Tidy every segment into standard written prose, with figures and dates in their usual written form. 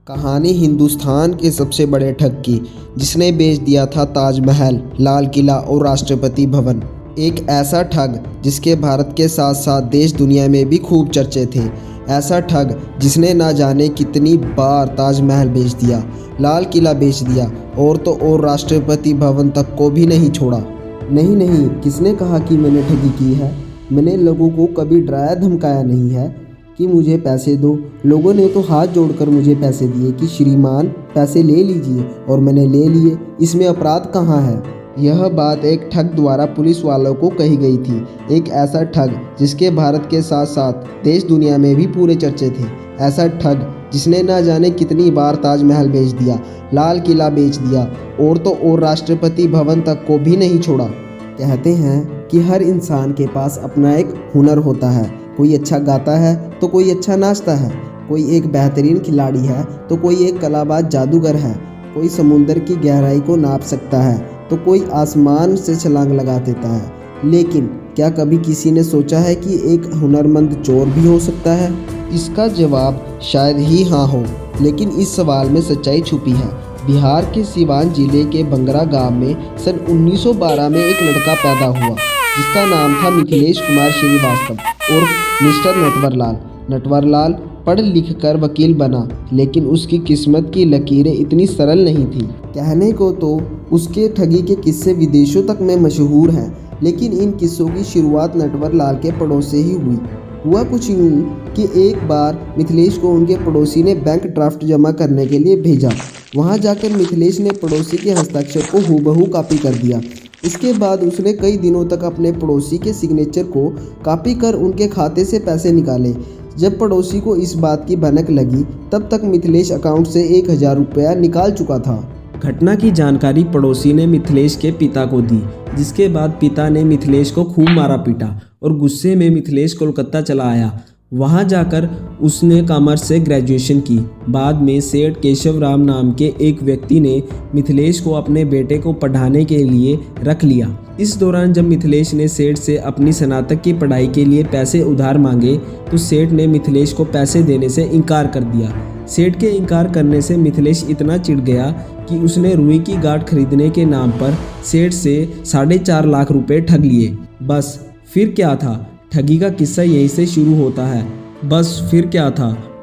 कहानी हिंदुस्तान के सबसे बड़े ठग की, जिसने बेच दिया था ताजमहल, लाल किला और राष्ट्रपति भवन। एक ऐसा ठग जिसके भारत के साथ साथ देश दुनिया में भी खूब चर्चे थे। ऐसा ठग जिसने ना जाने कितनी बार ताजमहल बेच दिया, लाल किला बेच दिया और तो और राष्ट्रपति भवन तक को भी नहीं छोड़ा। नहीं नहीं, किसने कहा कि मैंने ठगी की है? मैंने लोगों को कभी डराया धमकाया नहीं है कि मुझे पैसे दो। लोगों ने तो हाथ जोड़कर मुझे पैसे दिए कि श्रीमान पैसे ले लीजिए, और मैंने ले लिए। इसमें अपराध कहाँ है? यह बात एक ठग द्वारा पुलिस वालों को कही गई थी। एक ऐसा ठग जिसके भारत के साथ साथ देश दुनिया में भी पूरे चर्चे थे। ऐसा ठग जिसने ना जाने कितनी बार ताजमहल बेच दिया, लाल किला बेच दिया और तो और राष्ट्रपति भवन तक को भी नहीं छोड़ा। कहते हैं कि हर इंसान के पास अपना एक हुनर होता है। कोई अच्छा गाता है तो कोई अच्छा नाचता है, कोई एक बेहतरीन खिलाड़ी है तो कोई एक कलाबाज जादूगर है, कोई समुंदर की गहराई को नाप सकता है तो कोई आसमान से छलांग लगा देता है। लेकिन क्या कभी किसी ने सोचा है कि एक हुनरमंद चोर भी हो सकता है? इसका जवाब शायद ही हाँ हो, लेकिन इस सवाल में सच्चाई छुपी है। बिहार के सिवान जिले के बंगरा गांव में सन 1912 में एक लड़का पैदा हुआ जिसका नाम था मिथिलेश कुमार श्रीवास्तव और मिस्टर नटवरलाल। नटवरलाल पढ़ लिख कर वकील बना, लेकिन उसकी किस्मत की लकीरें इतनी सरल नहीं थी। कहने को तो उसके ठगी के किस्से विदेशों तक में मशहूर हैं, लेकिन इन किस्सों की शुरुआत नटवरलाल के पड़ोस से ही हुई। हुआ कुछ यूँ कि एक बार मिथिलेश को उनके पड़ोसी ने बैंक ड्राफ्ट जमा करने के लिए भेजा। वहां जाकर मिथिलेश ने पड़ोसी के हस्ताक्षर को हूबहू कॉपी कर दिया। इसके बाद उसने कई दिनों तक अपने पड़ोसी के सिग्नेचर को कॉपी कर उनके खाते से पैसे निकाले। जब पड़ोसी को इस बात की भनक लगी, तब तक मिथिलेश अकाउंट से 1000 रुपया निकाल चुका था। घटना की जानकारी पड़ोसी ने मिथिलेश के पिता को दी, जिसके बाद पिता ने मिथिलेश को खूब मारा पीटा और गुस्से में मिथिलेश कोलकाता चला आया। वहां जाकर उसने कॉमर्स से ग्रेजुएशन की। बाद में सेठ केशव राम नाम के एक व्यक्ति ने मिथिलेश को अपने बेटे को पढ़ाने के लिए रख लिया। इस दौरान जब मिथिलेश ने सेठ से अपनी स्नातक की पढ़ाई के लिए पैसे उधार मांगे तो सेठ ने मिथिलेश को पैसे देने से इनकार कर दिया। सेठ के इनकार करने से मिथिलेश इतना चिढ़ गया कि उसने रुई की गांठ खरीदने के नाम पर सेठ से 4.5 लाख रुपए ठग लिए। बस फिर क्या था, ठगी का किस्सा यहीं से शुरू होता है।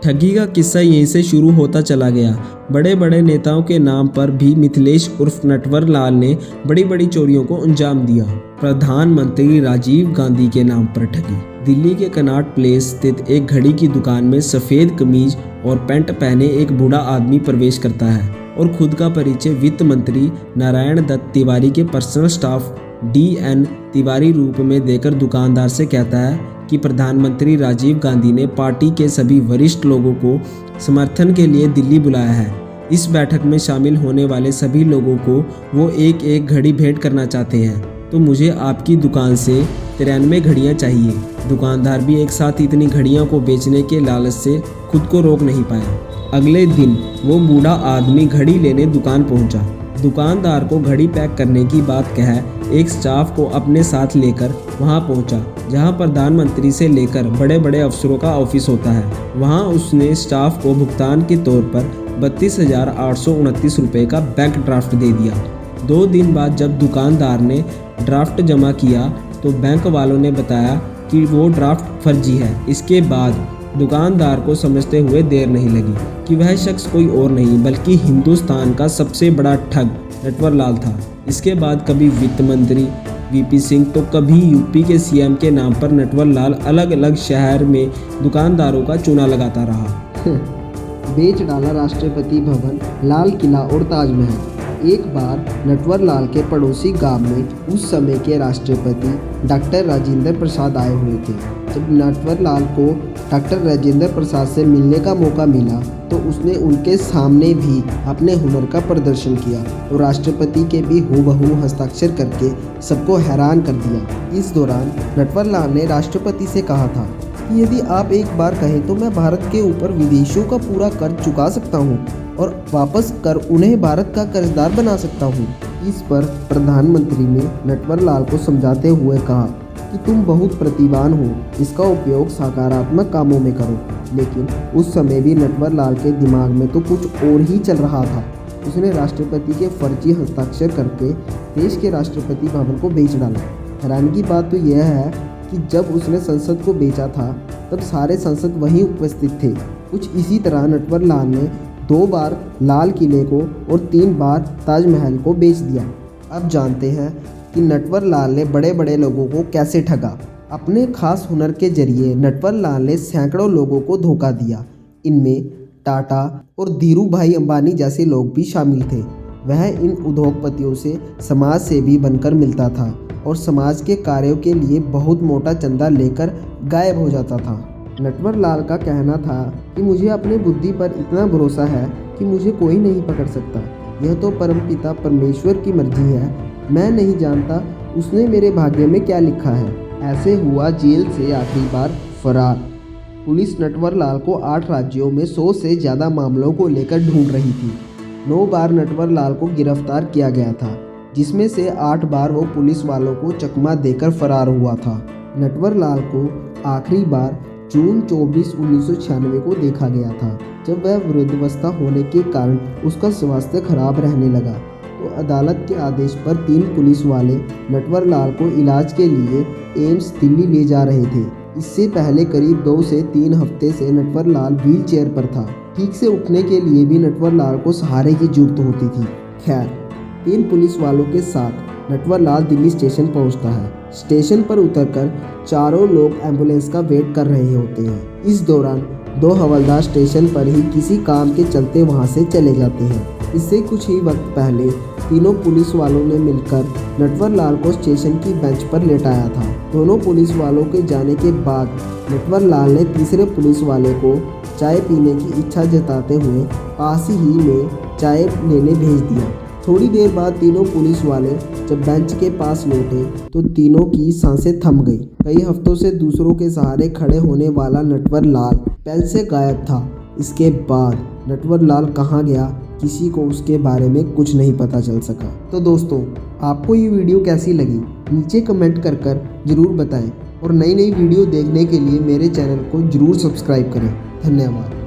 ठगी का किस्सा यहीं से शुरू होता चला गया। बड़े बड़े नेताओं के नाम पर भी मिथिलेश उर्फ नटवरलाल ने बड़ी बड़ी चोरियों को अंजाम दिया। प्रधानमंत्री राजीव गांधी के नाम पर ठगी। दिल्ली के कनॉट प्लेस स्थित एक घड़ी की दुकान में सफ़ेद कमीज और पैंट पहने एक बूढ़ा आदमी प्रवेश करता है और खुद का परिचय वित्त मंत्री नारायण दत्त तिवारी के पर्सनल स्टाफ DN तिवारी रूप में देकर दुकानदार से कहता है कि प्रधानमंत्री राजीव गांधी ने पार्टी के सभी वरिष्ठ लोगों को समर्थन के लिए दिल्ली बुलाया है। इस बैठक में शामिल होने वाले सभी लोगों को वो एक एक घड़ी भेंट करना चाहते हैं, तो मुझे आपकी दुकान से 93 घड़ियाँ चाहिए। दुकानदार भी एक साथ इतनी घड़ियों को बेचने के लालच से खुद को रोक नहीं पाया। अगले दिन वो बूढ़ा आदमी घड़ी लेने दुकान पहुंचा। दुकानदार को घड़ी पैक करने की बात कह एक स्टाफ को अपने साथ लेकर वहां पहुंचा, जहां प्रधानमंत्री से लेकर बड़े बड़े अफसरों का ऑफिस होता है। वहां उसने स्टाफ को भुगतान के तौर पर 32,829 रुपये का बैंक ड्राफ्ट दे दिया। 2 दिन बाद जब दुकानदार ने ड्राफ्ट जमा किया तो बैंक वालों ने बताया कि वो ड्राफ्ट फर्जी है। इसके बाद दुकानदार को समझते हुए देर नहीं लगी कि वह शख्स कोई और नहीं बल्कि हिंदुस्तान का सबसे बड़ा ठग नटवरलाल था। इसके बाद कभी वित्त मंत्री VP सिंह तो कभी यूपी के CM के नाम पर नटवरलाल अलग अलग शहर में दुकानदारों का चूना लगाता रहा। बेच डाला राष्ट्रपति भवन, लाल किला और ताजमहल। एक बार नटवरलाल के पड़ोसी गांव में उस समय के राष्ट्रपति डॉक्टर राजेंद्र प्रसाद आए हुए थे। जब नटवरलाल को डॉक्टर राजेंद्र प्रसाद से मिलने का मौका मिला तो उसने उनके सामने भी अपने हुनर का प्रदर्शन किया और राष्ट्रपति के भी हूबहू हस्ताक्षर करके सबको हैरान कर दिया। इस दौरान नटवरलाल ने राष्ट्रपति से कहा था कि यदि आप एक बार कहें तो मैं भारत के ऊपर विदेशों का पूरा कर्ज चुका सकता हूँ और वापस कर उन्हें भारत का कर्जदार बना सकता हूँ। इस पर प्रधानमंत्री ने नटवरलाल को समझाते हुए कहा कि तुम बहुत प्रतिभावान हो, इसका उपयोग सकारात्मक कामों में करो। लेकिन उस समय भी नटवर लाल के दिमाग में तो कुछ और ही चल रहा था। उसने राष्ट्रपति के फर्जी हस्ताक्षर करके देश के राष्ट्रपति भवन को बेच डाला। हैरानी की बात तो यह है कि जब उसने संसद को बेचा था तब सारे सांसद वहीं उपस्थित थे। कुछ इसी तरह नटवर लाल ने 2 बार लाल किले को और 3 बार ताजमहल को बेच दिया। अब जानते हैं कि नटवर लाल ने बड़े बड़े लोगों को कैसे ठगा। अपने खास हुनर के जरिए नटवर लाल ने सैकड़ों लोगों को धोखा दिया। इनमें टाटा और धीरू भाई अंबानी जैसे लोग भी शामिल थे। वह इन उद्योगपतियों से समाज सेवी बनकर मिलता था और समाज के कार्यों के लिए बहुत मोटा चंदा लेकर गायब हो जाता था। नटवर लाल का कहना था कि मुझे अपने बुद्धि पर इतना भरोसा है कि मुझे कोई नहीं पकड़ सकता। यह तो परमपिता परमेश्वर की मर्जी है। मैं नहीं जानता उसने मेरे भाग्य में क्या लिखा है। ऐसे हुआ जेल से आखिरी बार फरार। पुलिस नटवर लाल को 8 राज्यों में 100 से ज़्यादा मामलों को लेकर ढूंढ रही थी। 9 बार नटवर लाल को गिरफ्तार किया गया था, जिसमें से 8 बार वो पुलिस वालों को चकमा देकर फरार हुआ था। नटवर लाल को आखिरी बार जून 24, 1996 को देखा गया था, जब वह वृद्धावस्था होने के कारण उसका स्वास्थ्य खराब रहने लगा। तो अदालत के आदेश पर 3 पुलिस वाले नटवर लाल को इलाज के लिए एम्स दिल्ली ले जा रहे थे। इससे पहले करीब 2 से 3 हफ्ते से नटवर लाल व्हील चेयर पर था। ठीक से उठने के लिए भी नटवर लाल को सहारे की जरूरत होती थी। खैर, 3 पुलिस वालों के साथ नटवर लाल दिल्ली स्टेशन पहुंचता है। स्टेशन पर उतरकर चारों लोग एम्बुलेंस का वेट कर रहे होते हैं। इस दौरान 2 हवलदार स्टेशन पर ही किसी काम के चलते वहां से चले जाते हैं। इससे कुछ ही वक्त पहले तीनों पुलिस वालों ने मिलकर नटवर लाल को स्टेशन की बेंच पर लेटाया था। दोनों पुलिस वालों के जाने के बाद नटवर लाल ने तीसरे पुलिस वाले को चाय पीने की इच्छा जताते हुए पास ही में चाय लेने भेज दिया। थोड़ी देर बाद तीनों पुलिस वाले जब बेंच के पास लौटे तो तीनों की सांसें थम गई। कई हफ्तों से दूसरों के सहारे खड़े होने वाला नटवर लाल पल से गायब था। इसके बाद नटवर लाल कहाँ गया, किसी को उसके बारे में कुछ नहीं पता चल सका। तो दोस्तों, आपको ये वीडियो कैसी लगी नीचे कमेंट कर ज़रूर बताएं और नई वीडियो देखने के लिए मेरे चैनल को ज़रूर सब्सक्राइब करें। धन्यवाद।